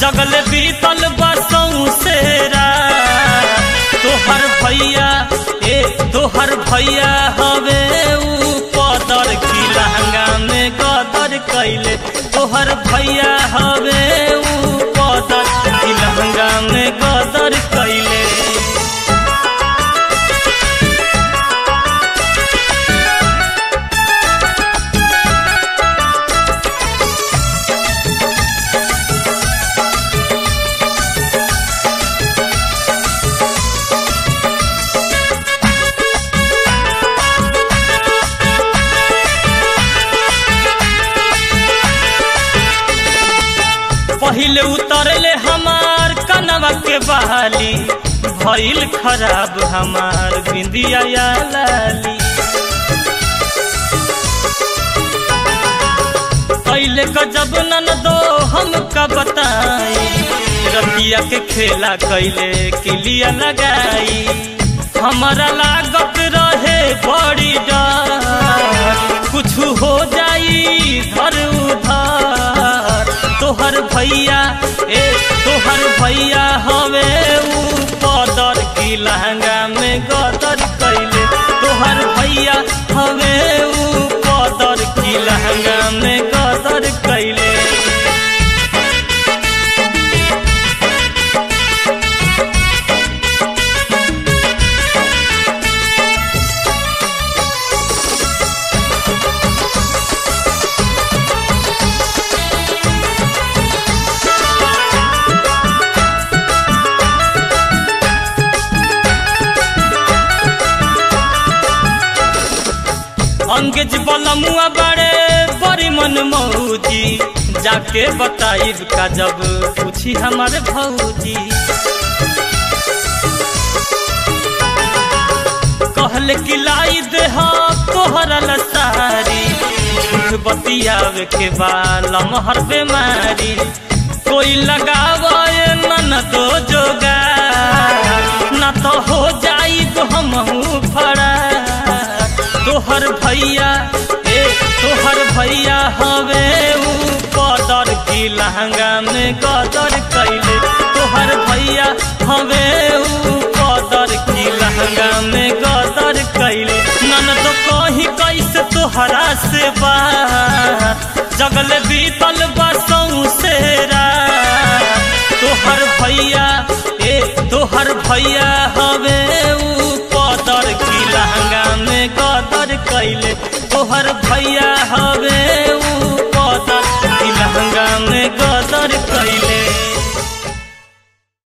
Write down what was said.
जगल बीतल बसों सेरा तोहर भैया तोहर भैया हवे पदर की लहंगा में गदर कैले तोहर भैया हवे पदर की लहंगा में गदर कैले। पहिले उतरले हमार कनवा के बहाली भइल खराब हमार बिंदिया या लाली पहिले गजब ननदो हमका बताई रतिया के खेला कैले किलिया लगाई हमारा लागत रहे बड़ी डर कुछ हो जाई इधर उधर तोहर भैया हवे पदर की लहंगा में गदर कैले तोहर भैया हवे पदर की लहंगा में गदर कैले। अंग्रेज बलमुआ बड़े बड़ी मन मौजी जाके बताइब का जब पूछी हमारे भौजी कहले कि लाई दे तोहरा लसारी झूठ बतियावे के लमहर बेमारी कोई लगावे ननदो जोगा न तो हो जाई तो हमहू फड़ा तोहर भैया हवे पदर की लहंगा में गदर कैले तोहर भैया हवे पदर की लहंगा में गदर कैले ननद कही कैसे तोहरा से बात जगल बीतल बसों सेरा तोहर भैया हवे पदर की लहंगा में गदर कैले तोहर भैया हवे पदर की लहंगा में गदर कैले।